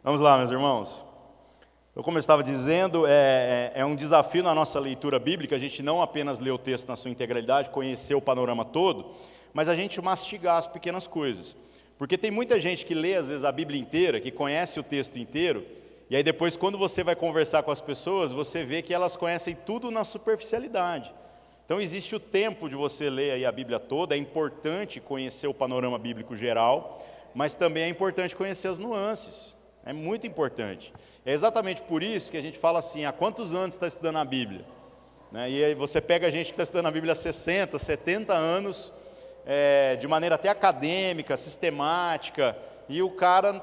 Vamos lá, meus irmãos. Então, como eu estava dizendo, é um desafio na nossa leitura bíblica, a gente não apenas ler o texto na sua integralidade, conhecer o panorama todo, mas a gente mastigar as pequenas coisas. Porque tem muita gente que lê, às vezes, a Bíblia inteira, que conhece o texto inteiro, e aí depois, quando você vai conversar com as pessoas, você vê que elas conhecem tudo na superficialidade. Então, existe o tempo de você ler aí a Bíblia toda, é importante conhecer o panorama bíblico geral, mas também é importante conhecer as nuances. É muito importante. É exatamente por isso que a gente fala assim, há quantos anos você está estudando a Bíblia? E aí você pega a gente que está estudando a Bíblia há 60, 70 anos, de maneira até acadêmica, sistemática, e o cara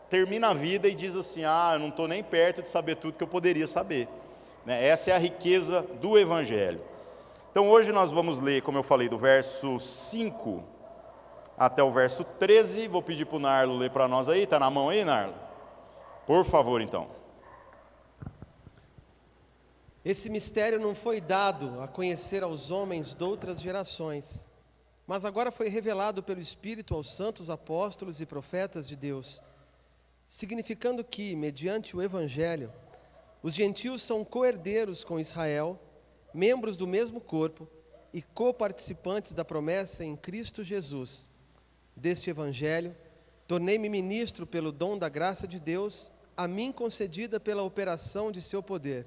termina a vida e diz assim, eu não estou nem perto de saber tudo que eu poderia saber. Essa é a riqueza do Evangelho. Então hoje nós vamos ler, como eu falei, do verso 5 até o verso 13, vou pedir para o Narlo ler para nós aí, está na mão aí, Narlo? Por favor, então. Esse mistério não foi dado a conhecer aos homens de outras gerações, mas agora foi revelado pelo Espírito aos santos apóstolos e profetas de Deus, significando que, mediante o Evangelho, os gentios são co-herdeiros com Israel, membros do mesmo corpo e co-participantes da promessa em Cristo Jesus. Deste Evangelho, tornei-me ministro pelo dom da graça de Deus, a mim concedida pela operação de seu poder.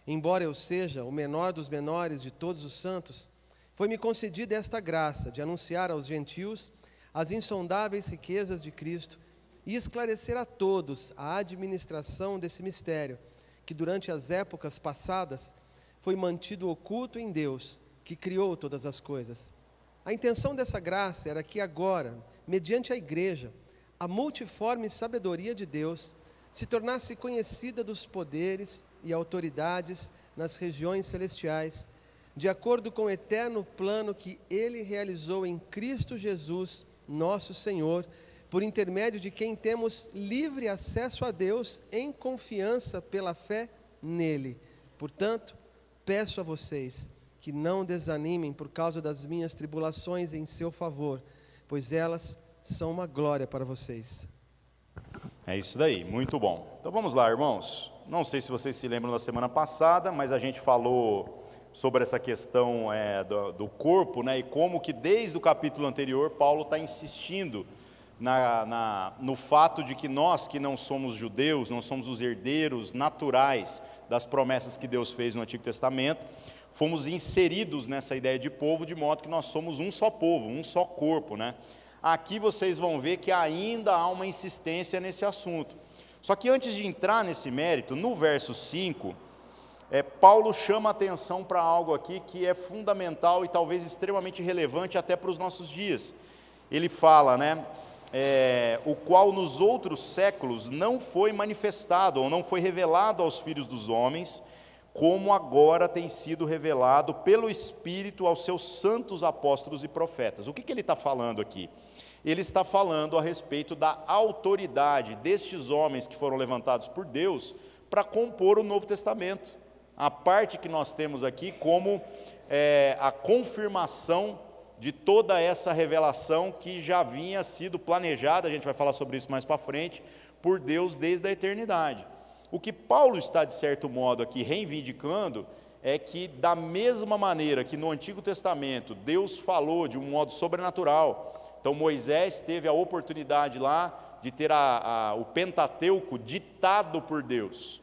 Embora eu seja o menor dos menores de todos os santos, foi-me concedida esta graça de anunciar aos gentios as insondáveis riquezas de Cristo e esclarecer a todos a administração desse mistério, que durante as épocas passadas foi mantido oculto em Deus, que criou todas as coisas. A intenção dessa graça era que agora, mediante a igreja, a multiforme sabedoria de Deus se tornasse conhecida dos poderes e autoridades nas regiões celestiais, de acordo com o eterno plano que Ele realizou em Cristo Jesus, nosso Senhor, por intermédio de quem temos livre acesso a Deus em confiança pela fé nele. Portanto, peço a vocês que não desanimem por causa das minhas tribulações em seu favor, pois elas são uma glória para vocês. É isso daí, muito bom. Então vamos lá, irmãos. Não sei se vocês se lembram da semana passada, mas a gente falou sobre essa questão do corpo, e como que desde o capítulo anterior, Paulo está insistindo no fato de que nós que não somos judeus, não somos os herdeiros naturais das promessas que Deus fez no Antigo Testamento, fomos inseridos nessa ideia de povo, de modo que nós somos um só povo, um só corpo, Aqui vocês vão ver que ainda há uma insistência nesse assunto. Só que antes de entrar nesse mérito, no verso 5, Paulo chama a atenção para algo aqui que é fundamental e talvez extremamente relevante até para os nossos dias. Ele fala, o qual nos outros séculos não foi manifestado, ou não foi revelado aos filhos dos homens, como agora tem sido revelado pelo Espírito aos seus santos apóstolos e profetas. O que ele está falando aqui? Ele está falando a respeito da autoridade destes homens que foram levantados por Deus para compor o Novo Testamento. A parte que nós temos aqui como a confirmação de toda essa revelação que já vinha sido planejada, a gente vai falar sobre isso mais para frente, por Deus desde a eternidade. O que Paulo está, de certo modo, aqui reivindicando é que, da mesma maneira que no Antigo Testamento Deus falou de um modo sobrenatural, então Moisés teve a oportunidade lá de ter o Pentateuco ditado por Deus.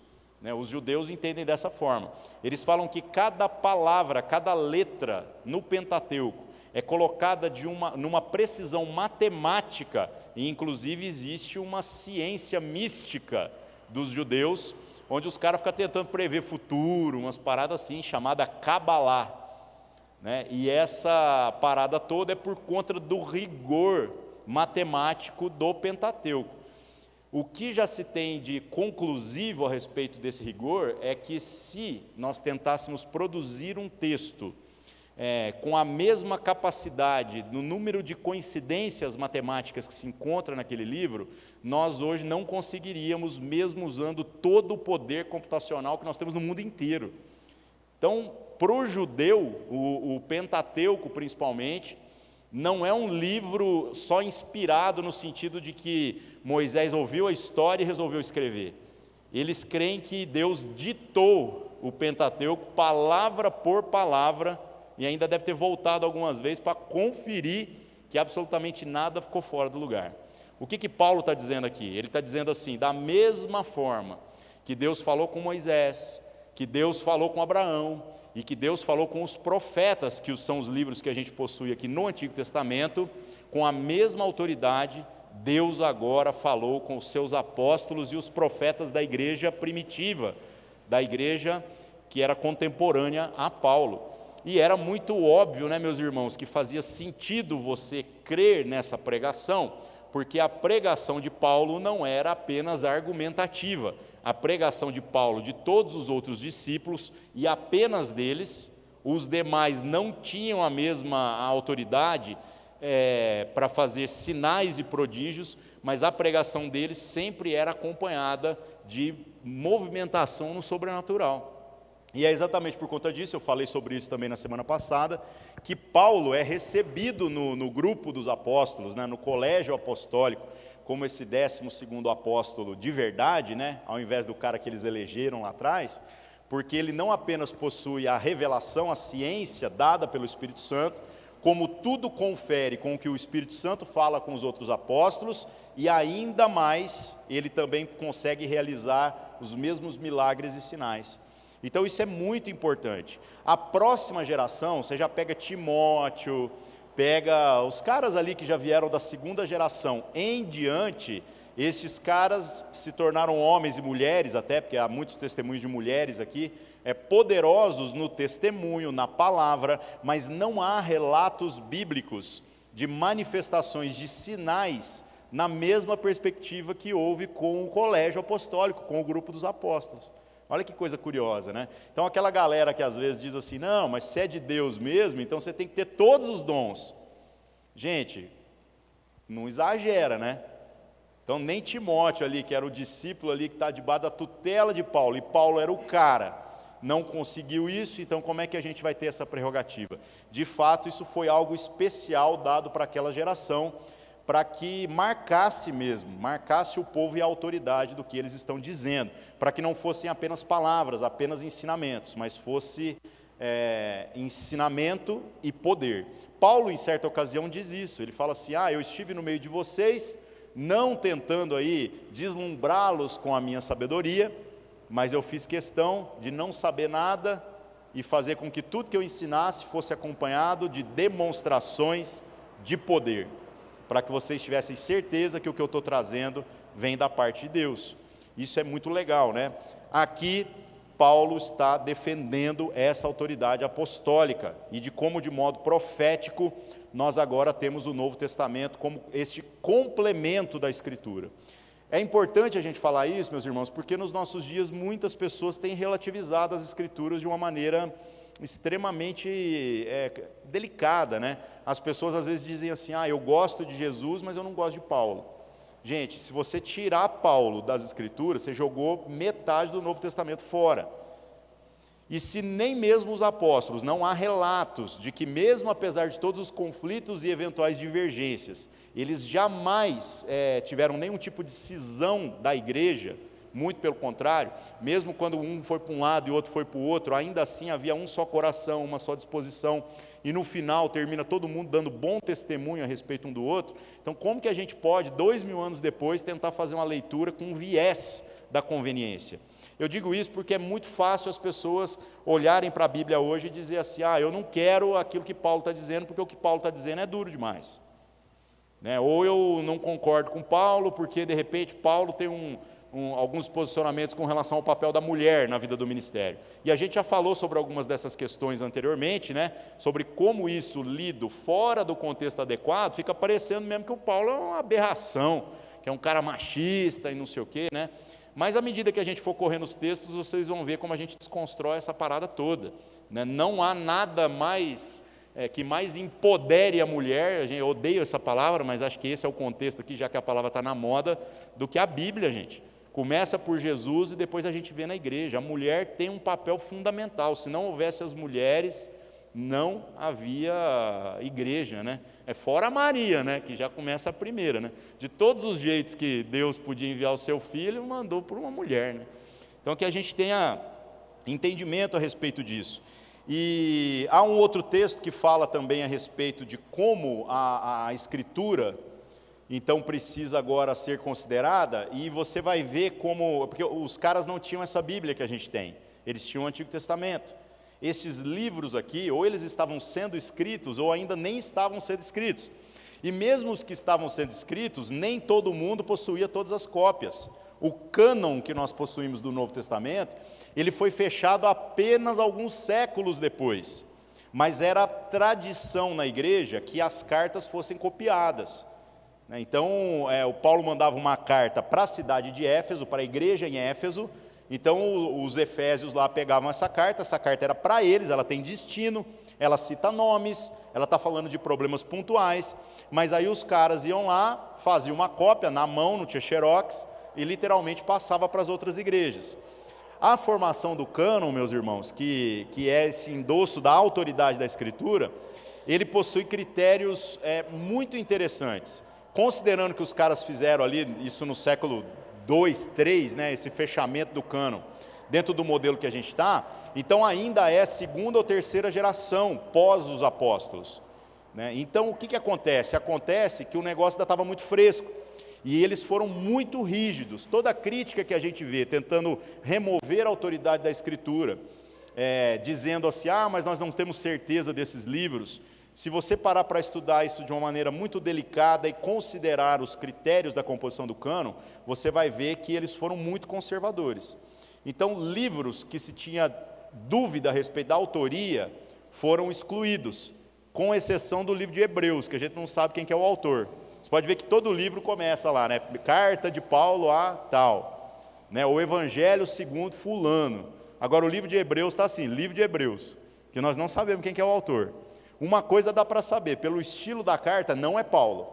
Os judeus entendem dessa forma. Eles falam que cada palavra, cada letra no Pentateuco é colocada numa precisão matemática, e inclusive existe uma ciência mística dos judeus, onde os caras ficam tentando prever futuro, umas paradas assim, chamada Cabalá. E essa parada toda é por conta do rigor matemático do Pentateuco. O que já se tem de conclusivo a respeito desse rigor é que, se nós tentássemos produzir um texto com a mesma capacidade no número de coincidências matemáticas que se encontra naquele livro, nós hoje não conseguiríamos, mesmo usando todo o poder computacional que nós temos no mundo inteiro. Então, para o judeu, o Pentateuco principalmente, Não é um livro só inspirado no sentido de que Moisés ouviu a história e resolveu escrever. Eles creem que Deus ditou o Pentateuco palavra por palavra, e ainda deve ter voltado algumas vezes para conferir que absolutamente nada ficou fora do lugar. O que Paulo está dizendo aqui? Ele está dizendo assim: da mesma forma que Deus falou com Moisés, que Deus falou com Abraão, e que Deus falou com os profetas, que são os livros que a gente possui aqui no Antigo Testamento, com a mesma autoridade, Deus agora falou com os seus apóstolos e os profetas da igreja primitiva, da igreja que era contemporânea a Paulo. E era muito óbvio, né, meus irmãos, que fazia sentido você crer nessa pregação, porque a pregação de Paulo não era apenas argumentativa. A pregação de Paulo, de todos os outros discípulos, e apenas deles, os demais não tinham a mesma autoridade para fazer sinais e prodígios, mas a pregação deles sempre era acompanhada de movimentação no sobrenatural. E é exatamente por conta disso, eu falei sobre isso também na semana passada, que Paulo é recebido no grupo dos apóstolos, né, no colégio apostólico, como esse 12º apóstolo de verdade, né, ao invés do cara que eles elegeram lá atrás, porque ele não apenas possui a revelação, a ciência dada pelo Espírito Santo, como tudo confere com o que o Espírito Santo fala com os outros apóstolos, e ainda mais, ele também consegue realizar os mesmos milagres e sinais. Então isso é muito importante. A próxima geração, você já pega Timóteo, pega os caras ali que já vieram da segunda geração em diante, esses caras se tornaram homens e mulheres, até porque há muitos testemunhos de mulheres aqui, poderosos no testemunho, na palavra, mas não há relatos bíblicos de manifestações de sinais na mesma perspectiva que houve com o colégio apostólico, com o grupo dos apóstolos. Olha que coisa curiosa, né? Então aquela galera que às vezes diz assim, não, mas se é de Deus mesmo, então você tem que ter todos os dons. Gente, não exagera, né? Então nem Timóteo ali, que era o discípulo ali que está debaixo da tutela de Paulo, e Paulo era o cara, não conseguiu isso, então como é que a gente vai ter essa prerrogativa? De fato, isso foi algo especial dado para aquela geração, para que marcasse mesmo, marcasse o povo e a autoridade do que eles estão dizendo, para que não fossem apenas palavras, apenas ensinamentos, mas fosse ensinamento e poder. Paulo, em certa ocasião, diz isso, ele fala assim, eu estive no meio de vocês, não tentando aí deslumbrá-los com a minha sabedoria, mas eu fiz questão de não saber nada e fazer com que tudo que eu ensinasse fosse acompanhado de demonstrações de poder, para que vocês tivessem certeza que o que eu estou trazendo vem da parte de Deus. Isso é muito legal, né? Aqui, Paulo está defendendo essa autoridade apostólica e de como, de modo profético, nós agora temos o Novo Testamento como este complemento da Escritura. É importante a gente falar isso, meus irmãos, porque nos nossos dias muitas pessoas têm relativizado as Escrituras de uma maneira extremamente delicada, né? As pessoas às vezes dizem assim, eu gosto de Jesus, mas eu não gosto de Paulo. Gente, se você tirar Paulo das Escrituras, você jogou metade do Novo Testamento fora. E se nem mesmo os apóstolos, não há relatos de que mesmo apesar de todos os conflitos e eventuais divergências, eles jamais tiveram nenhum tipo de cisão da igreja, muito pelo contrário, mesmo quando um foi para um lado e o outro foi para o outro, ainda assim havia um só coração, uma só disposição, e no final termina todo mundo dando bom testemunho a respeito um do outro. Então como que a gente pode, 2000 anos depois, tentar fazer uma leitura com um viés da conveniência? Eu digo isso porque é muito fácil as pessoas olharem para a Bíblia hoje e dizer assim, eu não quero aquilo que Paulo está dizendo, porque o que Paulo está dizendo é duro demais. Né? Ou eu não concordo com Paulo, porque de repente Paulo tem alguns posicionamentos com relação ao papel da mulher na vida do ministério. E a gente já falou sobre algumas dessas questões anteriormente, né? Sobre como isso lido fora do contexto adequado, fica parecendo mesmo que o Paulo é uma aberração, que é um cara machista e não sei o quê, né? Mas à medida que a gente for correndo os textos, vocês vão ver como a gente desconstrói essa parada toda, né? Não há nada mais que mais empodere a mulher, eu odeio essa palavra, mas acho que esse é o contexto aqui, já que a palavra está na moda, do que a Bíblia, gente. Começa por Jesus e depois a gente vê na igreja. A mulher tem um papel fundamental. Se não houvesse as mulheres, não havia igreja, né? Fora Maria, né? Que já começa a primeira, né? De todos os jeitos que Deus podia enviar o seu filho, mandou por uma mulher, né? Então que a gente tenha entendimento a respeito disso. E há um outro texto que fala também a respeito de como a Escritura, então, precisa agora ser considerada, e você vai ver como, porque os caras não tinham essa Bíblia que a gente tem, eles tinham o Antigo Testamento. Esses livros aqui, ou eles estavam sendo escritos, ou ainda nem estavam sendo escritos. E mesmo os que estavam sendo escritos, nem todo mundo possuía todas as cópias. O cânon que nós possuímos do Novo Testamento, ele foi fechado apenas alguns séculos depois. Mas era tradição na igreja que as cartas fossem copiadas. Então, o Paulo mandava uma carta para a cidade de Éfeso, para a igreja em Éfeso. Então, os efésios lá pegavam essa carta era para eles, ela tem destino, ela cita nomes, ela está falando de problemas pontuais, mas aí os caras iam lá, faziam uma cópia na mão, não tinha xerox, e literalmente passava para as outras igrejas. A formação do cânon, meus irmãos, que é esse endosso da autoridade da Escritura, ele possui critérios muito interessantes. Considerando que os caras fizeram ali, isso no século 2, 3, né, esse fechamento do cânon, dentro do modelo que a gente está, então ainda é segunda ou terceira geração pós os apóstolos. Né? Então o que acontece? Acontece que o negócio ainda estava muito fresco, e eles foram muito rígidos. Toda a crítica que a gente vê, tentando remover a autoridade da Escritura, dizendo assim, mas nós não temos certeza desses livros. Se você parar para estudar isso de uma maneira muito delicada e considerar os critérios da composição do cânon, você vai ver que eles foram muito conservadores. Então, livros que se tinha dúvida a respeito da autoria foram excluídos, com exceção do livro de Hebreus, que a gente não sabe quem que é o autor. Você pode ver que todo o livro começa lá, né? Carta de Paulo a tal, né? O Evangelho segundo fulano. Agora, o livro de Hebreus está assim, livro de Hebreus, que nós não sabemos quem que é o autor. Uma coisa dá para saber, pelo estilo da carta, não é Paulo.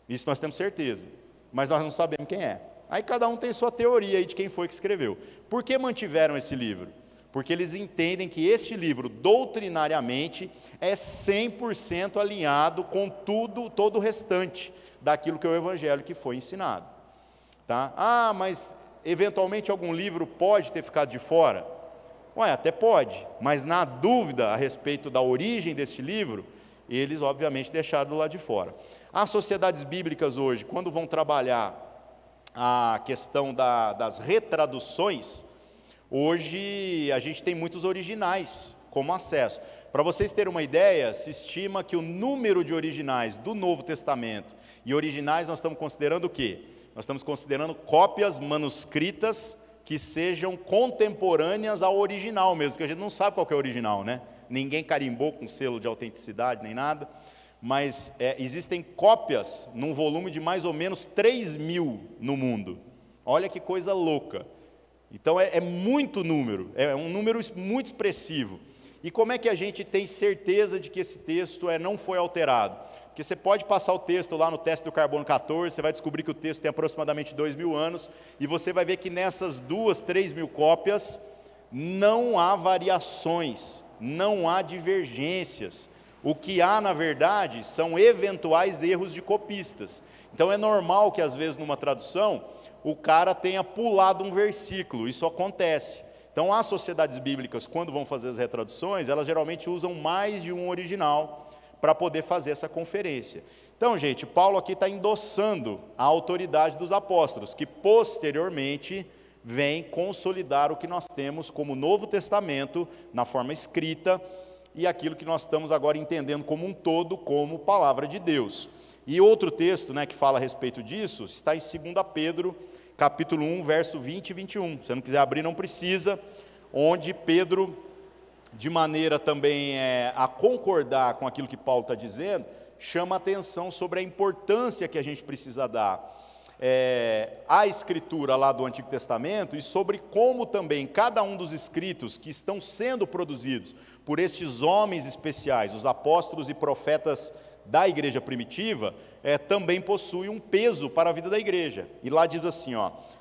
Isso nós temos certeza, mas nós não sabemos quem é. Aí cada um tem sua teoria aí de quem foi que escreveu. Por que mantiveram esse livro? Porque eles entendem que este livro, doutrinariamente, é 100% alinhado com todo o restante daquilo que é o Evangelho que foi ensinado. Tá? Mas eventualmente algum livro pode ter ficado de fora? Até pode, mas na dúvida a respeito da origem deste livro, eles obviamente deixaram do lado de fora. As sociedades bíblicas hoje, quando vão trabalhar a questão das retraduções, hoje a gente tem muitos originais como acesso. Para vocês terem uma ideia, se estima que o número de originais do Novo Testamento, e originais nós estamos considerando o quê? Nós estamos considerando cópias manuscritas que sejam contemporâneas ao original mesmo, porque a gente não sabe qual que é o original, né? Ninguém carimbou com selo de autenticidade nem nada, mas existem cópias num volume de mais ou menos 3.000 no mundo. Olha que coisa louca. Então é muito número, é um número muito expressivo. E como é que a gente tem certeza de que esse texto não foi alterado? Porque você pode passar o texto lá no teste do carbono 14, você vai descobrir que o texto tem aproximadamente 2.000 anos, e você vai ver que nessas 2.000, 3.000 cópias, não há variações, não há divergências. O que há, na verdade, são eventuais erros de copistas. Então é normal que às vezes numa tradução, o cara tenha pulado um versículo, isso acontece. Então as sociedades bíblicas, quando vão fazer as retraduções, elas geralmente usam mais de um original, para poder fazer essa conferência. Então, gente, Paulo aqui está endossando a autoridade dos apóstolos, que posteriormente vem consolidar o que nós temos como Novo Testamento, na forma escrita, e aquilo que nós estamos agora entendendo como um todo, como palavra de Deus. E outro texto, que fala a respeito disso, está em 2 Pedro, capítulo 1, verso 20 e 21. Se você não quiser abrir, não precisa, onde Pedro, de maneira também a concordar com aquilo que Paulo está dizendo, chama a atenção sobre a importância que a gente precisa dar à Escritura lá do Antigo Testamento, e sobre como também cada um dos escritos que estão sendo produzidos por estes homens especiais, os apóstolos e profetas da igreja primitiva, também possui um peso para a vida da igreja. E lá diz assim,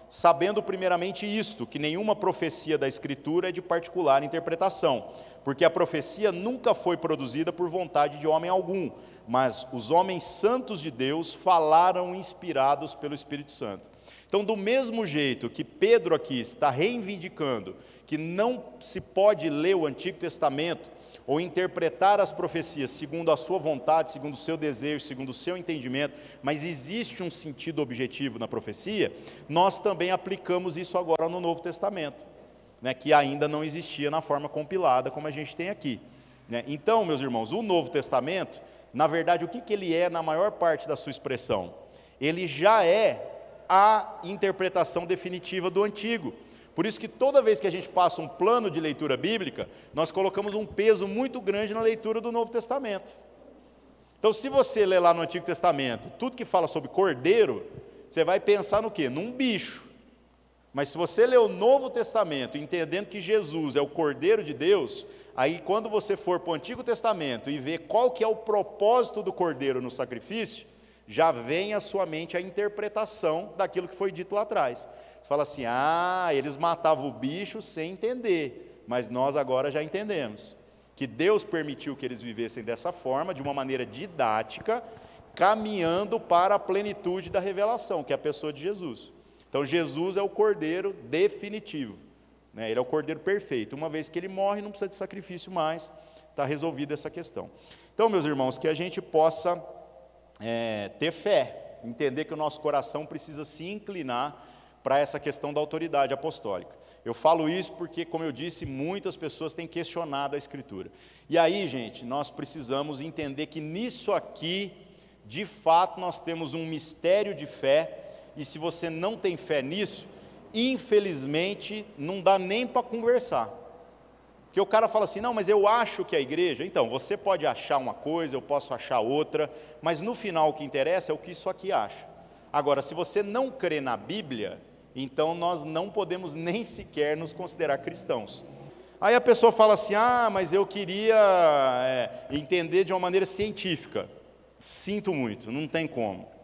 sabendo primeiramente isto, que nenhuma profecia da Escritura é de particular interpretação, porque a profecia nunca foi produzida por vontade de homem algum, mas os homens santos de Deus falaram inspirados pelo Espírito Santo. Então, do mesmo jeito que Pedro aqui está reivindicando que não se pode ler o Antigo Testamento ou interpretar as profecias segundo a sua vontade, segundo o seu desejo, segundo o seu entendimento, mas existe um sentido objetivo na profecia, nós também aplicamos isso agora no Novo Testamento, né, que ainda não existia na forma compilada como a gente tem aqui, né? Então, meus irmãos, o Novo Testamento, na verdade, o que ele é na maior parte da sua expressão? Ele já é a interpretação definitiva do Antigo. Por isso que toda vez que a gente passa um plano de leitura bíblica, nós colocamos um peso muito grande na leitura do Novo Testamento. Então, se você ler lá no Antigo Testamento, tudo que fala sobre cordeiro, você vai pensar no quê? Num bicho. Mas se você ler o Novo Testamento, entendendo que Jesus é o Cordeiro de Deus, aí quando você for para o Antigo Testamento e ver qual que é o propósito do cordeiro no sacrifício, já vem à sua mente a interpretação daquilo que foi dito lá atrás. Você fala assim, eles matavam o bicho sem entender, mas nós agora já entendemos, que Deus permitiu que eles vivessem dessa forma, de uma maneira didática, caminhando para a plenitude da revelação, que é a pessoa de Jesus. Então Jesus é o cordeiro definitivo, né? Ele é o cordeiro perfeito, uma vez que ele morre não precisa de sacrifício mais, está resolvida essa questão. Então, meus irmãos, que a gente possa ter fé, entender que o nosso coração precisa se inclinar para essa questão da autoridade apostólica. Eu falo isso porque, como eu disse, muitas pessoas têm questionado a Escritura. E aí, gente, nós precisamos entender que nisso aqui, de fato, nós temos um mistério de fé, e se você não tem fé nisso, infelizmente, não dá nem para conversar. Porque o cara fala assim, não, mas eu acho que a igreja... Então, você pode achar uma coisa, eu posso achar outra, mas no final o que interessa é o que isso aqui acha. Agora, se você não crê na Bíblia, então nós não podemos nem sequer nos considerar cristãos. Aí a pessoa fala assim, mas eu queria entender de uma maneira científica. Sinto muito, não tem como.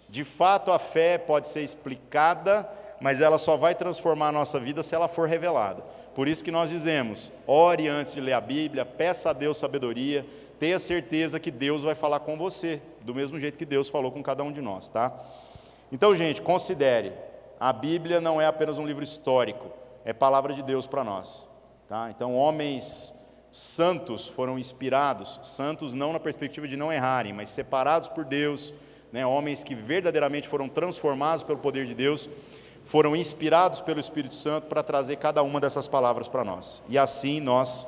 De fato, a fé pode ser explicada, mas ela só vai transformar a nossa vida se ela for revelada. Por isso que nós dizemos, ore antes de ler a Bíblia, peça a Deus sabedoria, tenha certeza que Deus vai falar com você, do mesmo jeito que Deus falou com cada um de nós, tá? Então, gente, considere, a Bíblia não é apenas um livro histórico, é palavra de Deus para nós, tá? Então, homens santos foram inspirados, santos não na perspectiva de não errarem, mas separados por Deus, né? Homens que verdadeiramente foram transformados pelo poder de Deus, foram inspirados pelo Espírito Santo para trazer cada uma dessas palavras para nós. E assim nós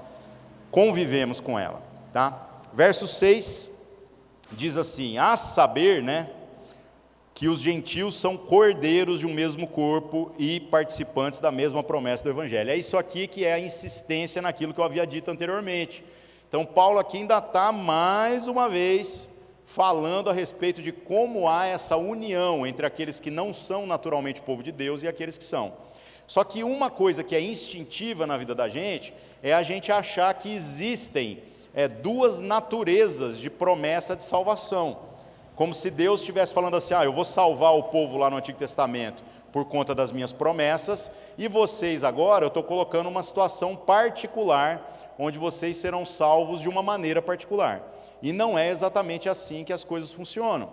convivemos com ela, tá? Verso 6 diz assim, a saber, né, que os gentios são cordeiros de um mesmo corpo e participantes da mesma promessa do Evangelho. É isso aqui que é a insistência naquilo que eu havia dito anteriormente. Então Paulo aqui ainda está mais uma vez falando a respeito de como há essa união entre aqueles que não são naturalmente povo de Deus e aqueles que são. Só que uma coisa que é instintiva na vida da gente é a gente achar que existem duas naturezas de promessa de salvação. Como se Deus estivesse falando assim, eu vou salvar o povo lá no Antigo Testamento por conta das minhas promessas, e vocês agora, eu estou colocando uma situação particular, onde vocês serão salvos de uma maneira particular. E não é exatamente assim que as coisas funcionam,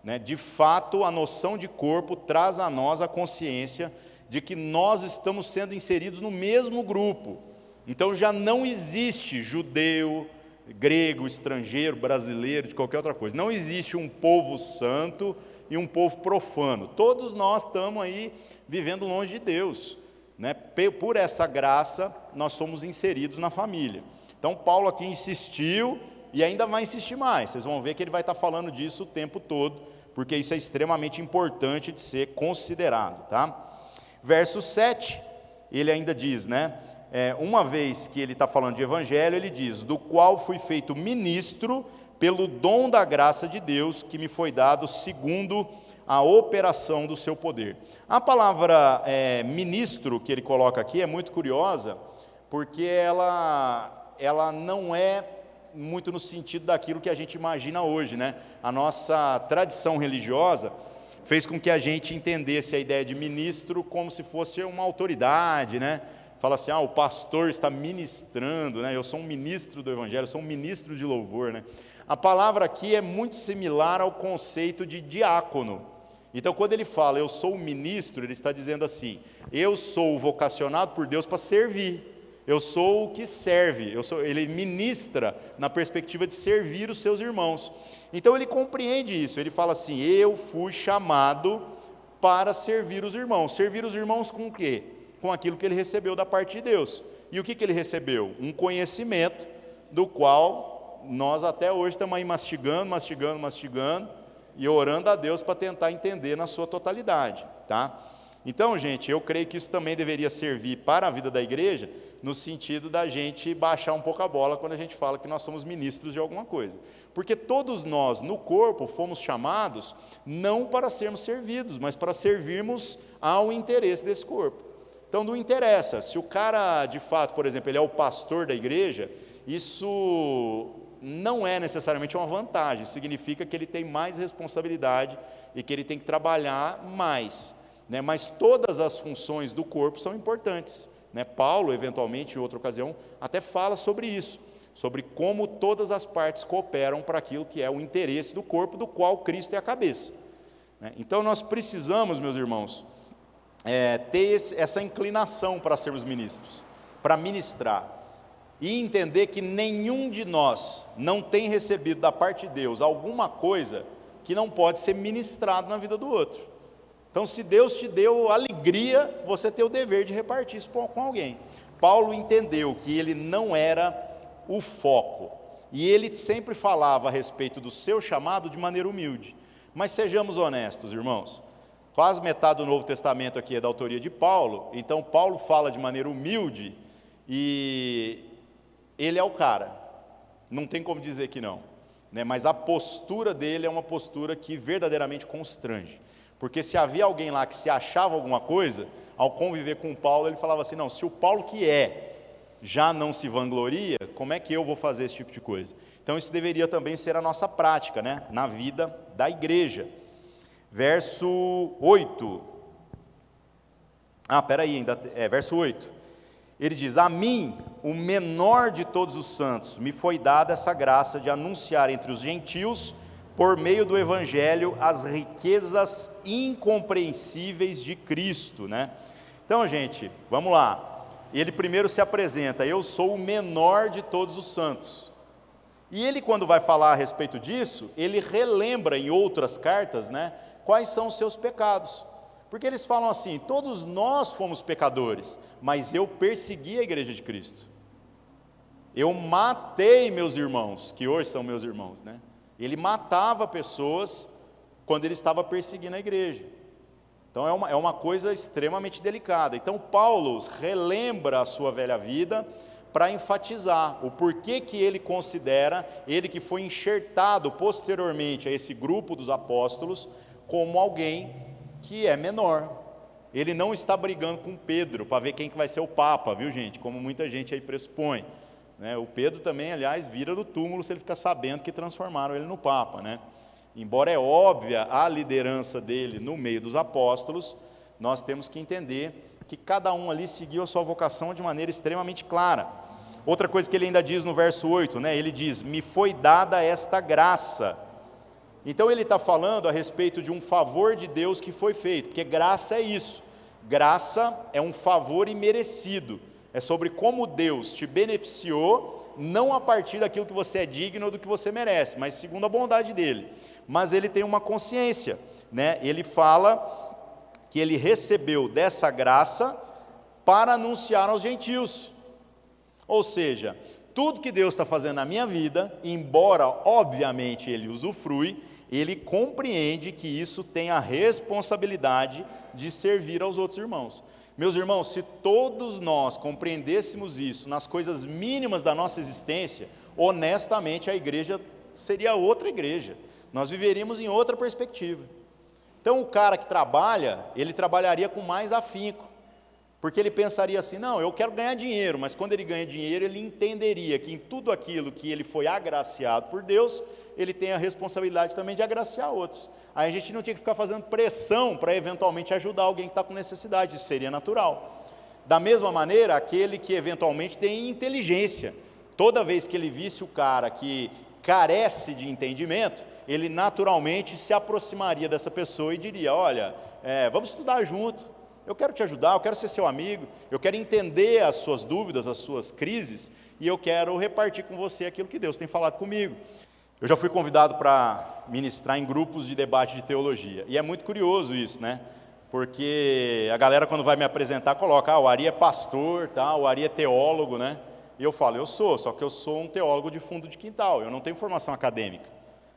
né? De fato, a noção de corpo traz a nós a consciência de que nós estamos sendo inseridos no mesmo grupo. Então já não existe judeu, grego, estrangeiro, brasileiro, de qualquer outra coisa. Não existe um povo santo e um povo profano. Todos nós estamos aí vivendo longe de Deus, né? Por essa graça, nós somos inseridos na família. Então Paulo aqui insistiu e ainda vai insistir mais. Vocês vão ver que ele vai estar falando disso o tempo todo, porque isso é extremamente importante de ser considerado, tá? Verso 7, ele ainda diz, né? Uma vez que ele está falando de evangelho, ele diz, do qual fui feito ministro pelo dom da graça de Deus, que me foi dado segundo a operação do seu poder. A palavra ministro que ele coloca aqui é muito curiosa, porque ela não é muito no sentido daquilo que a gente imagina hoje, né? A nossa tradição religiosa fez com que a gente entendesse a ideia de ministro como se fosse uma autoridade, né? Fala assim, o pastor está ministrando, né? Eu sou um ministro do evangelho, eu sou um ministro de louvor, né? A palavra aqui é muito similar ao conceito de diácono. Então, quando ele fala, eu sou um ministro, ele está dizendo assim, eu sou vocacionado por Deus para servir. Eu sou o que serve, ele ministra na perspectiva de servir os seus irmãos. Então ele compreende isso, ele fala assim, eu fui chamado para servir os irmãos. Servir os irmãos com o quê? Com aquilo que ele recebeu da parte de Deus. E o que ele recebeu? Um conhecimento do qual nós até hoje estamos aí mastigando e orando a Deus para tentar entender na sua totalidade, tá? Então, gente, eu creio que isso também deveria servir para a vida da igreja, no sentido da gente baixar um pouco a bola quando a gente fala que nós somos ministros de alguma coisa. Porque todos nós, no corpo, fomos chamados não para sermos servidos, mas para servirmos ao interesse desse corpo. Então, não interessa, se o cara, de fato, por exemplo, ele é o pastor da igreja, isso não é necessariamente uma vantagem, significa que ele tem mais responsabilidade e que ele tem que trabalhar mais, né? Mas todas as funções do corpo são importantes, né? Paulo, eventualmente, em outra ocasião, até fala sobre isso, sobre como todas as partes cooperam para aquilo que é o interesse do corpo, do qual Cristo é a cabeça, né? Então, nós precisamos, meus irmãos, ter essa inclinação para sermos ministros, para ministrar, e entender que nenhum de nós não tem recebido da parte de Deus alguma coisa que não pode ser ministrado na vida do outro. Então, se Deus te deu alegria, você tem o dever de repartir isso com alguém. Paulo entendeu que ele não era o foco, e ele sempre falava a respeito do seu chamado de maneira humilde. Mas sejamos honestos, irmãos, quase metade do Novo Testamento aqui é da autoria de Paulo, então Paulo fala de maneira humilde, e ele é o cara, não tem como dizer que não, né? Mas a postura dele é uma postura que verdadeiramente constrange, porque se havia alguém lá que se achava alguma coisa, ao conviver com Paulo, ele falava assim, não, se o Paulo que já não se vangloria, como é que eu vou fazer esse tipo de coisa? Então isso deveria também ser a nossa prática, né? Na vida da igreja. Verso 8, verso 8, ele diz, a mim, o menor de todos os santos, me foi dada essa graça de anunciar entre os gentios, por meio do evangelho, as riquezas incompreensíveis de Cristo, né? Então, gente, vamos lá, ele primeiro se apresenta, eu sou o menor de todos os santos, e ele quando vai falar a respeito disso, ele relembra em outras cartas, né, quais são os seus pecados, porque eles falam assim, todos nós fomos pecadores, mas eu persegui a igreja de Cristo, eu matei meus irmãos, que hoje são meus irmãos, né? Ele matava pessoas quando ele estava perseguindo a igreja, então é uma coisa extremamente delicada. Então Paulo relembra a sua velha vida, para enfatizar o porquê que ele considera, ele que foi enxertado posteriormente a esse grupo dos apóstolos, como alguém que é menor. Ele não está brigando com Pedro para ver quem que vai ser o Papa, viu gente? Como muita gente aí pressupõe, né? O Pedro também, aliás, vira do túmulo se ele ficar sabendo que transformaram ele no Papa, né? Embora é óbvia a liderança dele no meio dos apóstolos, nós temos que entender que cada um ali seguiu a sua vocação de maneira extremamente clara. Outra coisa que ele ainda diz no verso 8, né? Ele diz, me foi dada esta graça. Então ele está falando a respeito de um favor de Deus que foi feito, porque graça é isso, graça é um favor imerecido, é sobre como Deus te beneficiou, não a partir daquilo que você é digno ou do que você merece, mas segundo a bondade dele. Mas ele tem uma consciência, né? Ele fala que ele recebeu dessa graça para anunciar aos gentios, ou seja, tudo que Deus está fazendo na minha vida, embora obviamente ele usufrui, ele compreende que isso tem a responsabilidade de servir aos outros irmãos. Meus irmãos, se todos nós compreendêssemos isso nas coisas mínimas da nossa existência, honestamente a igreja seria outra igreja, nós viveríamos em outra perspectiva. Então o cara que trabalha, ele trabalharia com mais afinco, porque ele pensaria assim, não, eu quero ganhar dinheiro, mas quando ele ganha dinheiro, ele entenderia que em tudo aquilo que ele foi agraciado por Deus, ele tem a responsabilidade também de agraciar outros. Aí a gente não tinha que ficar fazendo pressão para eventualmente ajudar alguém que está com necessidade, isso seria natural. Da mesma maneira, aquele que eventualmente tem inteligência, toda vez que ele visse o cara que carece de entendimento, ele naturalmente se aproximaria dessa pessoa e diria: olha, vamos estudar junto, eu quero te ajudar, eu quero ser seu amigo, eu quero entender as suas dúvidas, as suas crises, e eu quero repartir com você aquilo que Deus tem falado comigo. Eu já fui convidado para ministrar em grupos de debate de teologia, e é muito curioso isso, né? Porque a galera, quando vai me apresentar, coloca: o Ari é pastor, tá? O Ari é teólogo, né? E eu falo: eu sou, só que eu sou um teólogo de fundo de quintal, eu não tenho formação acadêmica.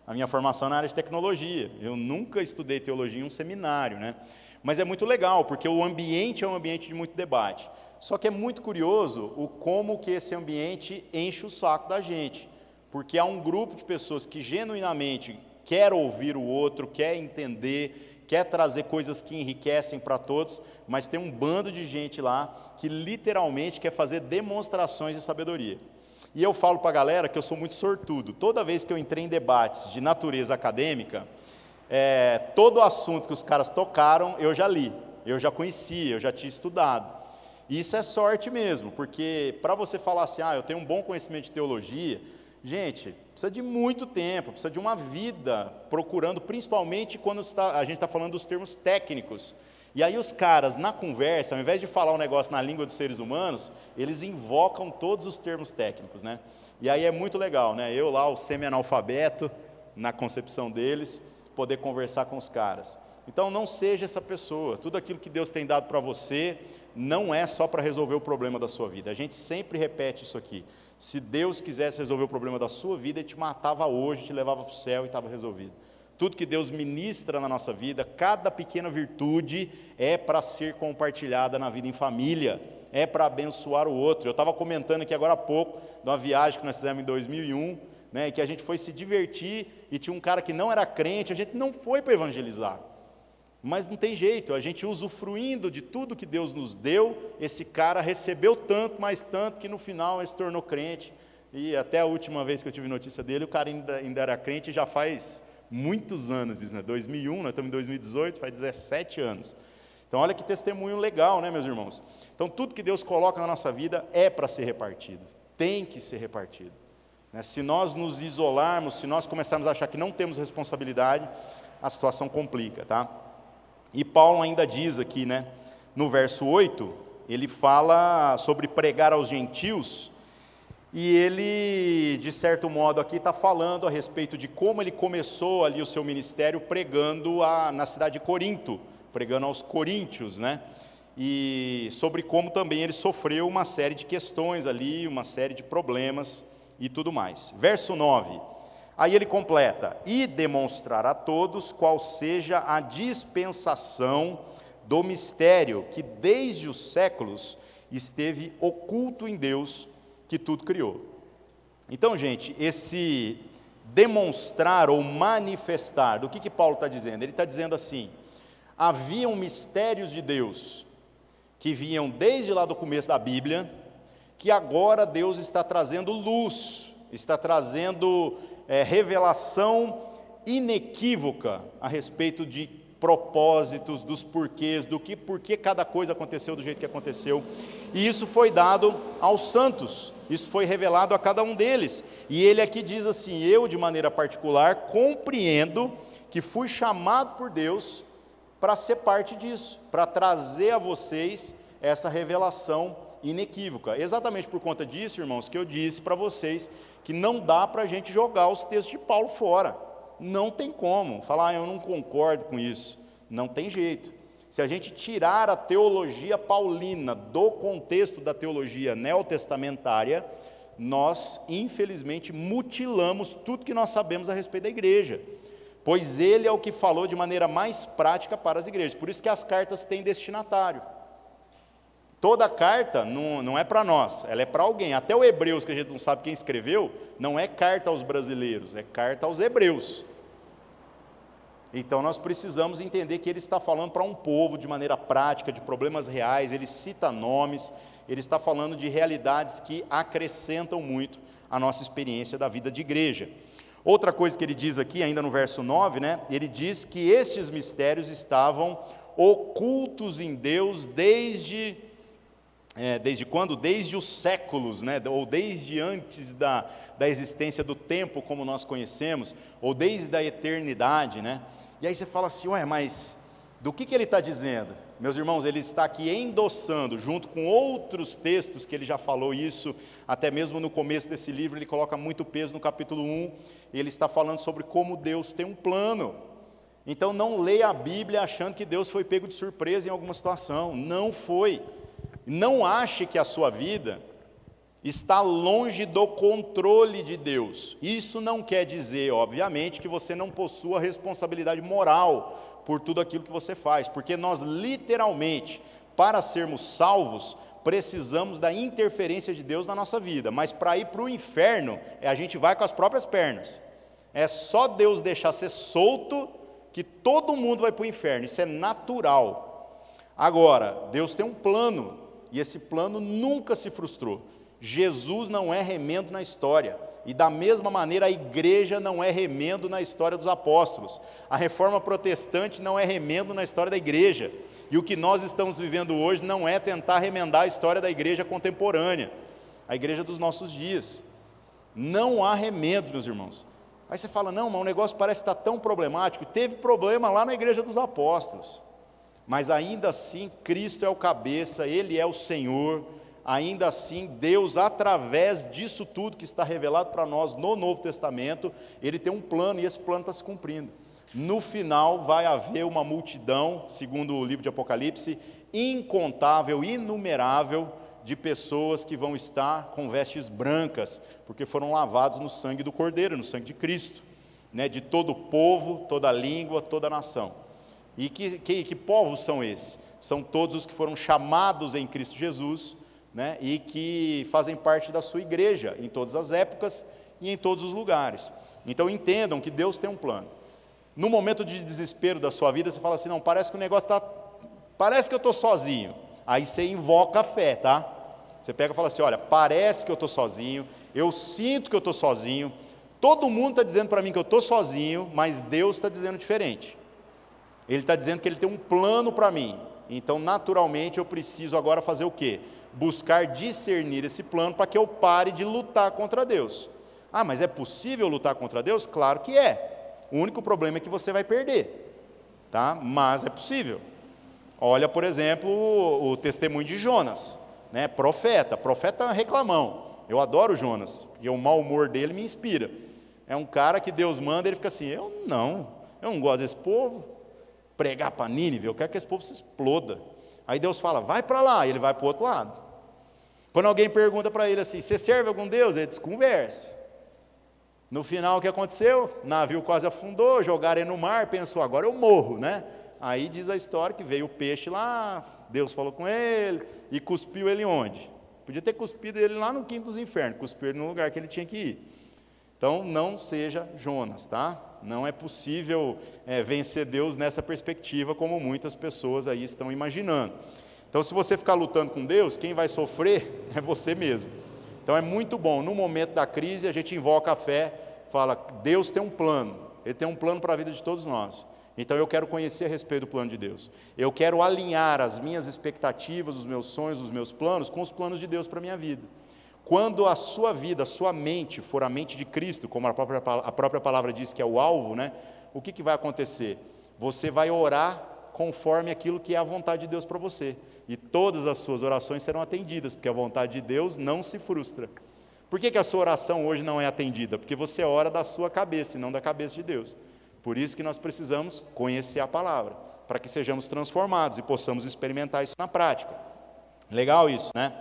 A minha formação é na área de tecnologia, eu nunca estudei teologia em um seminário, né? Mas é muito legal, porque o ambiente é um ambiente de muito debate. Só que é muito curioso como que esse ambiente enche o saco da gente, porque há um grupo de pessoas que genuinamente quer ouvir o outro, quer entender, quer trazer coisas que enriquecem para todos, mas tem um bando de gente lá que literalmente quer fazer demonstrações de sabedoria. E eu falo para a galera que eu sou muito sortudo. Toda vez que eu entrei em debates de natureza acadêmica, todo o assunto que os caras tocaram, eu já li, eu já conhecia, eu já tinha estudado. E isso é sorte mesmo, porque para você falar assim: eu tenho um bom conhecimento de teologia, gente, precisa de muito tempo, precisa de uma vida procurando, principalmente quando a gente está falando dos termos técnicos. E aí os caras, na conversa, ao invés de falar um negócio na língua dos seres humanos, eles invocam todos os termos técnicos, né? E aí é muito legal, né? Eu lá, o semi-analfabeto, na concepção deles, poder conversar com os caras. Então não seja essa pessoa. Tudo aquilo que Deus tem dado para você não é só para resolver o problema da sua vida. A gente sempre repete isso aqui: se Deus quisesse resolver o problema da sua vida, Ele te matava hoje, te levava para o céu e estava resolvido. Tudo que Deus ministra na nossa vida, cada pequena virtude é para ser compartilhada na vida em família, é para abençoar o outro. Eu estava comentando aqui agora há pouco de uma viagem que nós fizemos em 2001, né, que a gente foi se divertir e tinha um cara que não era crente. A gente não foi para evangelizar, mas não tem jeito, a gente usufruindo de tudo que Deus nos deu, esse cara recebeu tanto, mais tanto, que no final ele se tornou crente. E até a última vez que eu tive notícia dele, o cara ainda era crente, já faz muitos anos isso, né? 2001, nós estamos em 2018, faz 17 anos. Então olha que testemunho legal, né, meus irmãos? Então tudo que Deus coloca na nossa vida é para ser repartido, tem que ser repartido, né? Se nós nos isolarmos, se nós começarmos a achar que não temos responsabilidade, a situação complica, tá? E Paulo ainda diz aqui, né, no verso 8, ele fala sobre pregar aos gentios, e ele, de certo modo, aqui está falando a respeito de como ele começou ali o seu ministério pregando na cidade de Corinto, pregando aos coríntios, né? E sobre como também ele sofreu uma série de questões ali, uma série de problemas e tudo mais. Verso 9, aí ele completa: e demonstrar a todos qual seja a dispensação do mistério que desde os séculos esteve oculto em Deus, que tudo criou. Então, gente, esse demonstrar ou manifestar, do que Paulo está dizendo? Ele está dizendo assim: haviam mistérios de Deus que vinham desde lá do começo da Bíblia, que agora Deus está trazendo luz, está trazendo revelação inequívoca a respeito de propósitos, dos porquês, por que cada coisa aconteceu do jeito que aconteceu. E isso foi dado aos santos, isso foi revelado a cada um deles. E ele aqui diz assim: eu, de maneira particular, compreendo que fui chamado por Deus para ser parte disso, para trazer a vocês essa revelação inequívoca. Exatamente por conta disso, irmãos, que eu disse para vocês que não dá para a gente jogar os textos de Paulo fora. Não tem como falar: eu não concordo com isso. Não tem jeito. Se a gente tirar a teologia paulina do contexto da teologia neotestamentária, nós, infelizmente, mutilamos tudo que nós sabemos a respeito da igreja, pois ele é o que falou de maneira mais prática para as igrejas. Por isso que as cartas têm destinatário. Toda carta não é para nós, ela é para alguém. Até o Hebreus, que a gente não sabe quem escreveu, não é carta aos brasileiros, é carta aos hebreus. Então nós precisamos entender que ele está falando para um povo de maneira prática, de problemas reais, ele cita nomes, ele está falando de realidades que acrescentam muito a nossa experiência da vida de igreja. Outra coisa que ele diz aqui, ainda no verso 9, né, ele diz que estes mistérios estavam ocultos em Deus desde desde quando? Desde os séculos, né? Ou desde antes da existência do tempo como nós conhecemos, ou desde a eternidade, né? E aí você fala assim, ué, mas do que ele está dizendo? Meus irmãos, ele está aqui endossando, junto com outros textos que ele já falou isso, até mesmo no começo desse livro, ele coloca muito peso no capítulo 1, e ele está falando sobre como Deus tem um plano. Então não leia a Bíblia achando que Deus foi pego de surpresa em alguma situação, não foi. Não ache que a sua vida está longe do controle de Deus. Isso não quer dizer, obviamente, que você não possua responsabilidade moral por tudo aquilo que você faz, porque nós literalmente, para sermos salvos, precisamos da interferência de Deus na nossa vida, mas para ir para o inferno, a gente vai com as próprias pernas. É só Deus deixar ser solto que todo mundo vai para o inferno, isso é natural. Agora, Deus tem um plano, e esse plano nunca se frustrou. Jesus não é remendo na história, e da mesma maneira a igreja não é remendo na história dos apóstolos. A reforma protestante não é remendo na história da igreja, e o que nós estamos vivendo hoje não é tentar remendar a história da igreja contemporânea, a igreja dos nossos dias. Não há remendos, meus irmãos. Aí você fala, não, mas o negócio parece estar tão problemático. Teve problema lá na igreja dos apóstolos, mas ainda assim Cristo é o cabeça, Ele é o Senhor. Ainda assim, Deus, através disso tudo que está revelado para nós no Novo Testamento, Ele tem um plano e esse plano está se cumprindo. No final vai haver uma multidão, segundo o livro de Apocalipse, incontável, inumerável, de pessoas que vão estar com vestes brancas, porque foram lavados no sangue do Cordeiro, no sangue de Cristo, né, de todo povo, toda língua, toda nação. E que povos são esses? São todos os que foram chamados em Cristo Jesus, né, e que fazem parte da sua igreja, em todas as épocas e em todos os lugares. Então entendam que Deus tem um plano. No momento de desespero da sua vida, você fala assim, não, parece que o negócio está, parece que eu estou sozinho. Aí você invoca a fé, tá? Você pega e fala assim, olha, parece que eu estou sozinho, eu sinto que eu estou sozinho, todo mundo está dizendo para mim que eu estou sozinho, mas Deus está dizendo diferente. Ele está dizendo que Ele tem um plano para mim, então naturalmente eu preciso agora fazer o quê? Buscar discernir esse plano para que eu pare de lutar contra Deus. Ah, mas é possível lutar contra Deus? Claro que é. O único problema é que você vai perder, tá? Mas é possível. Olha, por exemplo, o testemunho de Jonas, né? Profeta reclamão. Eu adoro Jonas, porque o mau humor dele me inspira. É um cara que Deus manda, ele fica assim, eu não gosto desse povo. Pregar para Nínive, eu quero que esse povo se exploda. Aí Deus fala, vai para lá, e ele vai para o outro lado. Quando alguém pergunta para ele assim, você serve algum Deus? Ele diz, converse. No final, o que aconteceu? O navio quase afundou, jogaram ele no mar, pensou, agora eu morro, né? Aí diz a história que veio o peixe lá, Deus falou com ele, e cuspiu ele onde? Podia ter cuspido ele lá no quinto dos infernos, cuspiu ele no lugar que ele tinha que ir. Então, não seja Jonas, tá? Não é possível vencer Deus nessa perspectiva, como muitas pessoas aí estão imaginando. Então, se você ficar lutando com Deus, quem vai sofrer é você mesmo. Então, é muito bom, no momento da crise, a gente invoca a fé, fala, Deus tem um plano, Ele tem um plano para a vida de todos nós. Então, eu quero conhecer a respeito do plano de Deus. Eu quero alinhar as minhas expectativas, os meus sonhos, os meus planos, com os planos de Deus para a minha vida. Quando a sua vida, a sua mente for a mente de Cristo, como a própria palavra diz que é o alvo, né? O que vai acontecer? Você vai orar conforme aquilo que é a vontade de Deus para você. E todas as suas orações serão atendidas, porque a vontade de Deus não se frustra. Por que a sua oração hoje não é atendida? Porque você ora da sua cabeça e não da cabeça de Deus. Por isso que nós precisamos conhecer a palavra, para que sejamos transformados e possamos experimentar isso na prática. Legal isso, né?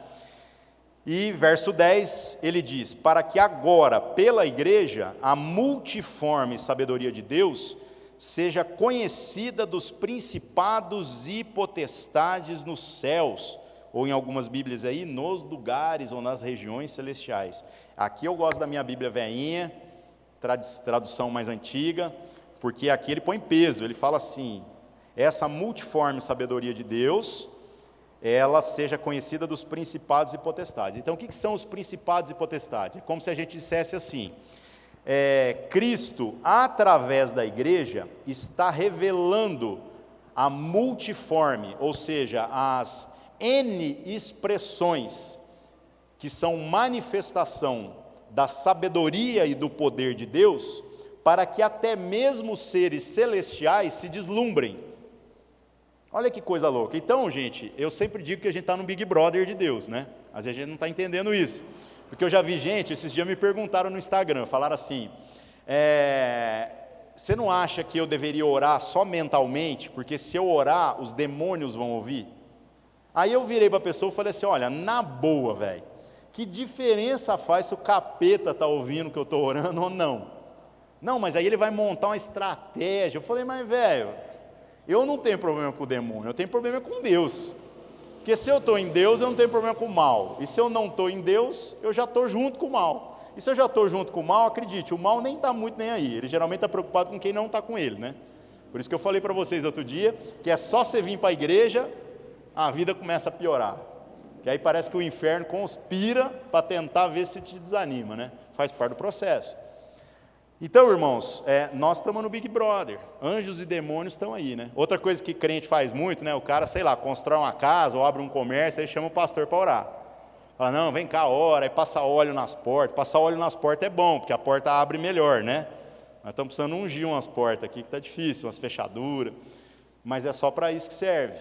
E verso 10, ele diz, para que agora, pela igreja, a multiforme sabedoria de Deus seja conhecida dos principados e potestades nos céus, ou em algumas bíblias aí, nos lugares ou nas regiões celestiais. Aqui eu gosto da minha Bíblia velhinha, tradução mais antiga, porque aqui ele põe peso, ele fala assim, essa multiforme sabedoria de Deus, ela seja conhecida dos principados e potestades. Então, o que são os principados e potestades? É como se a gente dissesse assim, Cristo, através da igreja, está revelando a multiforme, ou seja, as N expressões que são manifestação da sabedoria e do poder de Deus, para que até mesmo os seres celestiais se deslumbrem. Olha que coisa louca. Então, gente, eu sempre digo que a gente está no Big Brother de Deus, né? Às vezes a gente não está entendendo isso. Porque eu já vi gente, esses dias me perguntaram no Instagram, falaram assim, você não acha que eu deveria orar só mentalmente? Porque se eu orar, os demônios vão ouvir? Aí eu virei para a pessoa e falei assim, olha, na boa, velho, que diferença faz se o capeta está ouvindo que eu estou orando ou não? Não, mas aí ele vai montar uma estratégia. Eu falei, mas velho, eu não tenho problema com o demônio, eu tenho problema com Deus. Porque se eu estou em Deus, eu não tenho problema com o mal. E se eu não estou em Deus, eu já estou junto com o mal. E se eu já estou junto com o mal, acredite, o mal nem está muito nem aí. Ele geralmente está preocupado com quem não está com ele, né? Por isso que eu falei para vocês outro dia, que é só você vir para a igreja, a vida começa a piorar. Que aí parece que o inferno conspira para tentar ver se te desanima, né? Faz parte do processo. Então, irmãos, nós estamos no Big Brother, anjos e demônios estão aí, né? Outra coisa que crente faz muito, né? O cara, sei lá, constrói uma casa ou abre um comércio, aí chama o pastor para orar. Fala, não, vem cá, ora, aí passa óleo nas portas. Passar óleo nas portas é bom, porque a porta abre melhor, né? Nós estamos precisando ungir umas portas aqui, que está difícil, umas fechaduras, mas é só para isso que serve.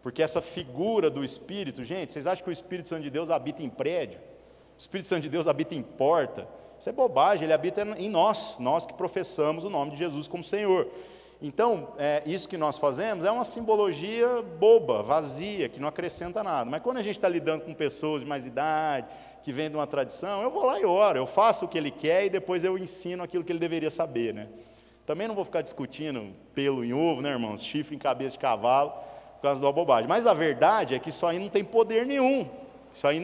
Porque essa figura do Espírito, gente, vocês acham que o Espírito Santo de Deus habita em prédio? O Espírito Santo de Deus habita em porta? Isso é bobagem, ele habita em nós que professamos o nome de Jesus como Senhor. Então, isso que nós fazemos é uma simbologia boba, vazia, que não acrescenta nada. Mas quando a gente está lidando com pessoas de mais idade, que vêm de uma tradição, eu vou lá e oro, eu faço o que ele quer e depois eu ensino aquilo que ele deveria saber, né? Também não vou ficar discutindo pelo em ovo, né, irmãos? Chifre em cabeça de cavalo, por causa da bobagem. Mas a verdade é que isso aí não tem poder nenhum. Isso aí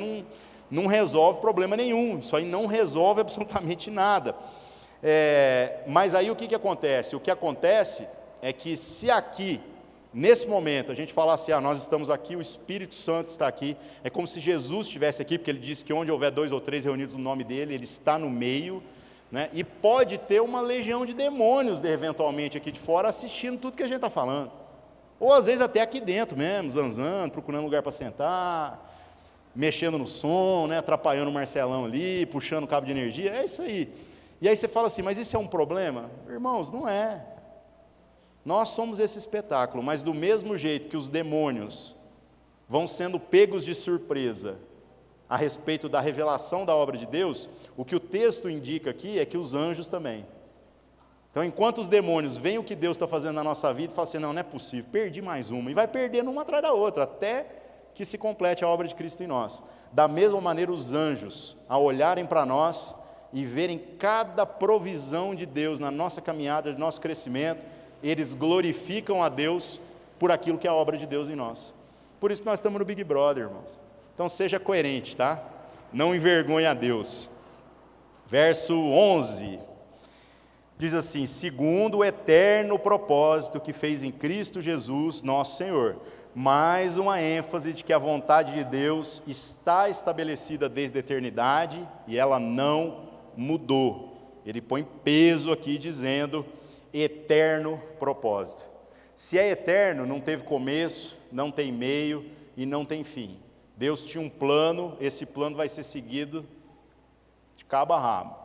não resolve problema nenhum. Isso aí não resolve absolutamente nada. Mas aí o que acontece? O que acontece é que se aqui, nesse momento, a gente falar assim, nós estamos aqui, o Espírito Santo está aqui, é como se Jesus estivesse aqui, porque ele disse que onde houver 2 ou 3 reunidos no nome dele, ele está no meio, né? E pode ter uma legião de demônios, eventualmente, aqui de fora, assistindo tudo que a gente está falando. Ou às vezes até aqui dentro mesmo, zanzando, procurando lugar para sentar, mexendo no som, né, atrapalhando o Marcelão ali, puxando o cabo de energia, é isso aí. E aí você fala assim, mas isso é um problema? Irmãos, não é. Nós somos esse espetáculo, mas do mesmo jeito que os demônios vão sendo pegos de surpresa a respeito da revelação da obra de Deus, o que o texto indica aqui é que os anjos também. Então, enquanto os demônios veem o que Deus está fazendo na nossa vida, e falam assim, não é possível, perdi mais uma, e vai perdendo uma atrás da outra, até que se complete a obra de Cristo em nós. Da mesma maneira, os anjos, ao olharem para nós e verem cada provisão de Deus na nossa caminhada, no nosso crescimento, eles glorificam a Deus por aquilo que é a obra de Deus em nós. Por isso que nós estamos no Big Brother, irmãos. Então, seja coerente, tá? Não envergonhe a Deus. Verso 11... diz assim, segundo o eterno propósito que fez em Cristo Jesus, nosso Senhor. Mais uma ênfase de que a vontade de Deus está estabelecida desde a eternidade e ela não mudou. Ele põe peso aqui dizendo, eterno propósito. Se é eterno, não teve começo, não tem meio e não tem fim. Deus tinha um plano, esse plano vai ser seguido de cabo a rabo.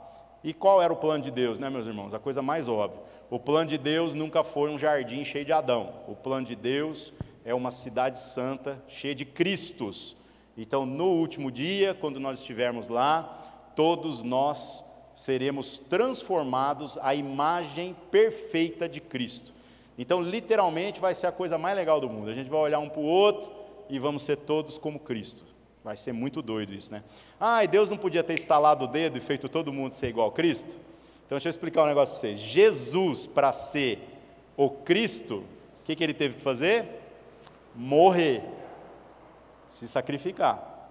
E qual era o plano de Deus, né, meus irmãos? A coisa mais óbvia. O plano de Deus nunca foi um jardim cheio de Adão. O plano de Deus é uma cidade santa, cheia de Cristos. Então, no último dia, quando nós estivermos lá, todos nós seremos transformados à imagem perfeita de Cristo. Então, literalmente, vai ser a coisa mais legal do mundo. A gente vai olhar um para o outro e vamos ser todos como Cristo. Vai ser muito doido isso, né? E Deus não podia ter estalado o dedo e feito todo mundo ser igual a Cristo? Então, deixa eu explicar um negócio para vocês. Jesus, para ser o Cristo, o que ele teve que fazer? Morrer, se sacrificar.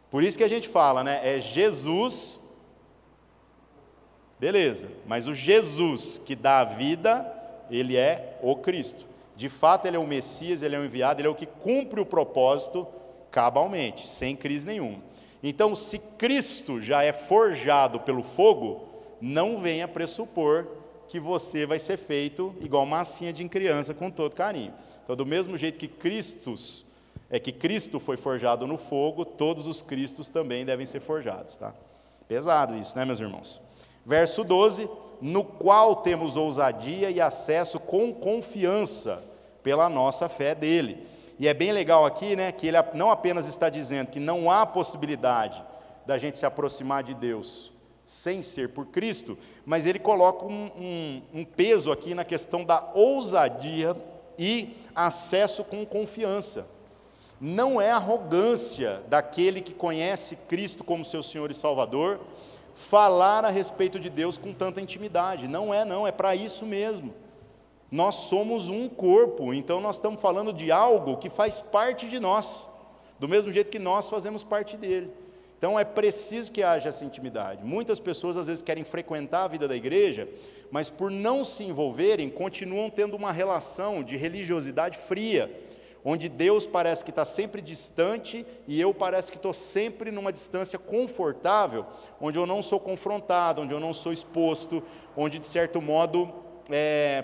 Por isso que a gente fala, né? É Jesus, beleza, mas o Jesus que dá a vida, ele é o Cristo. De fato, ele é o Messias, ele é o enviado, ele é o que cumpre o propósito cabalmente, sem crise nenhuma. Então, se Cristo já é forjado pelo fogo, não venha pressupor que você vai ser feito igual massinha de criança com todo carinho. Então, do mesmo jeito que Cristo é que Cristo foi forjado no fogo, todos os Cristos também devem ser forjados, tá? Pesado isso, né, meus irmãos? Verso 12, no qual temos ousadia e acesso com confiança pela nossa fé dele. E é bem legal aqui, né, que ele não apenas está dizendo que não há possibilidade da gente se aproximar de Deus sem ser por Cristo, mas ele coloca um peso aqui na questão da ousadia e acesso com confiança. Não é arrogância daquele que conhece Cristo como seu Senhor e Salvador falar a respeito de Deus com tanta intimidade. Não, é para isso mesmo. Nós somos um corpo, então nós estamos falando de algo que faz parte de nós, do mesmo jeito que nós fazemos parte dele. Então é preciso que haja essa intimidade. Muitas pessoas às vezes querem frequentar a vida da igreja, mas por não se envolverem, continuam tendo uma relação de religiosidade fria, onde Deus parece que está sempre distante e eu parece que estou sempre numa distância confortável, onde eu não sou confrontado, onde eu não sou exposto, onde de certo modo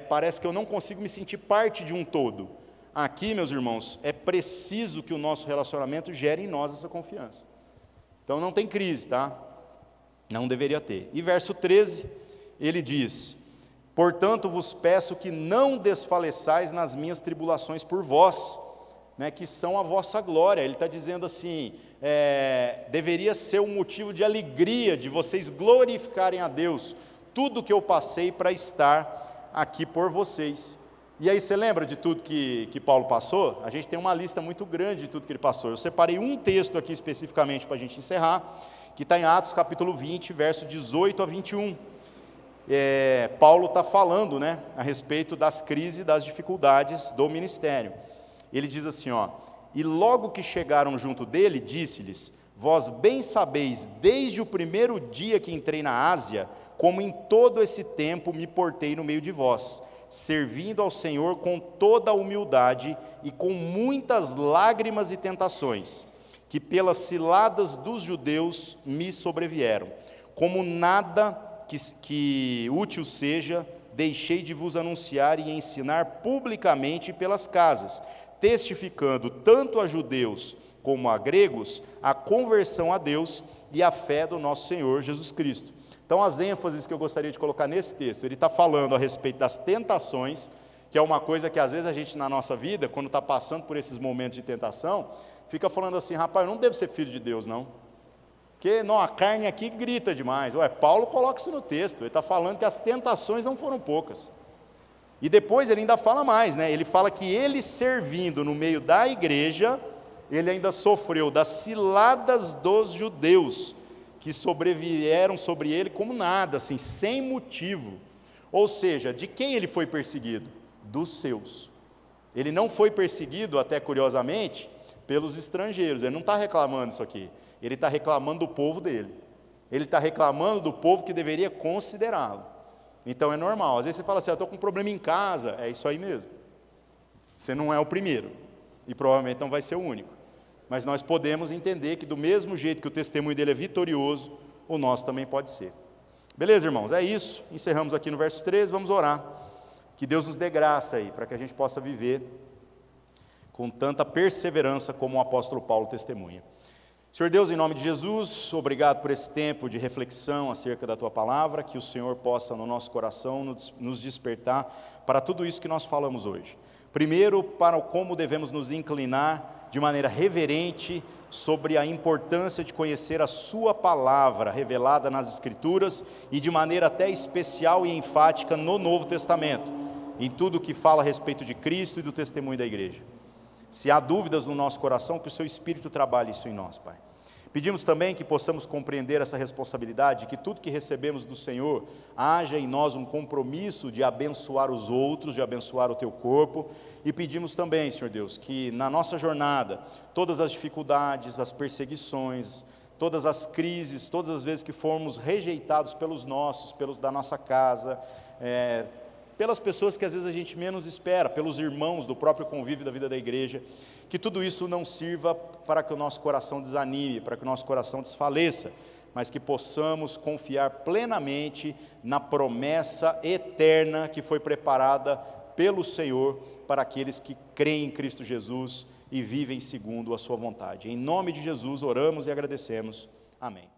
parece que eu não consigo me sentir parte de um todo. Aqui, meus irmãos, é preciso que o nosso relacionamento gere em nós essa confiança. Então não tem crise, tá? Não deveria ter. E verso 13, ele diz: portanto vos peço que não desfaleçais nas minhas tribulações por vós, né, que são a vossa glória. Ele está dizendo assim, deveria ser um motivo de alegria, de vocês glorificarem a Deus, tudo que eu passei para estar aqui por vocês. E aí você lembra de tudo que Paulo passou? A gente tem uma lista muito grande de tudo que ele passou. Eu separei um texto aqui especificamente para a gente encerrar, que está em Atos capítulo 20, verso 18 a 21. Paulo está falando, né, a respeito das crises e das dificuldades do ministério. Ele diz assim, e logo que chegaram junto dele, disse-lhes: vós bem sabeis, desde o primeiro dia que entrei na Ásia, como em todo esse tempo me portei no meio de vós, servindo ao Senhor com toda a humildade e com muitas lágrimas e tentações, que pelas ciladas dos judeus me sobrevieram. Como nada que útil seja, deixei de vos anunciar e ensinar publicamente pelas casas, testificando tanto a judeus como a gregos a conversão a Deus e a fé do nosso Senhor Jesus Cristo. Então, as ênfases que eu gostaria de colocar nesse texto, ele está falando a respeito das tentações, que é uma coisa que às vezes a gente na nossa vida, quando está passando por esses momentos de tentação, fica falando assim, rapaz, eu não devo ser filho de Deus não, porque não, a carne aqui grita demais. Paulo coloca isso no texto, ele está falando que as tentações não foram poucas. E depois ele ainda fala mais, né? Ele fala que ele servindo no meio da igreja, ele ainda sofreu das ciladas dos judeus, que sobrevieram sobre ele como nada, assim, sem motivo. Ou seja, de quem ele foi perseguido? Dos seus. Ele não foi perseguido, até curiosamente, pelos estrangeiros. Ele não está reclamando isso aqui. Ele está reclamando do povo dele. Ele está reclamando do povo que deveria considerá-lo. Então é normal. Às vezes você fala assim, eu estou com um problema em casa. É isso aí mesmo. Você não é o primeiro. E provavelmente não vai ser o único. Mas nós podemos entender que do mesmo jeito que o testemunho dele é vitorioso, o nosso também pode ser. Beleza, irmãos? É isso. Encerramos aqui no verso 13, vamos orar. Que Deus nos dê graça aí, para que a gente possa viver com tanta perseverança como o apóstolo Paulo testemunha. Senhor Deus, em nome de Jesus, obrigado por esse tempo de reflexão acerca da Tua Palavra, que o Senhor possa no nosso coração nos despertar para tudo isso que nós falamos hoje. Primeiro, para como devemos nos inclinar de maneira reverente sobre a importância de conhecer a Sua Palavra revelada nas Escrituras e de maneira até especial e enfática no Novo Testamento, em tudo que fala a respeito de Cristo e do testemunho da igreja. Se há dúvidas no nosso coração, que o Seu Espírito trabalhe isso em nós, Pai. Pedimos também que possamos compreender essa responsabilidade, que tudo que recebemos do Senhor, haja em nós um compromisso de abençoar os outros, de abençoar o Teu corpo. E pedimos também, Senhor Deus, que na nossa jornada, todas as dificuldades, as perseguições, todas as crises, todas as vezes que formos rejeitados pelos nossos, pelos da nossa casa, pelas pessoas que às vezes a gente menos espera, pelos irmãos do próprio convívio da vida da igreja, que tudo isso não sirva para que o nosso coração desanime, para que o nosso coração desfaleça, mas que possamos confiar plenamente na promessa eterna que foi preparada pelo Senhor para aqueles que creem em Cristo Jesus e vivem segundo a sua vontade. Em nome de Jesus oramos e agradecemos. Amém.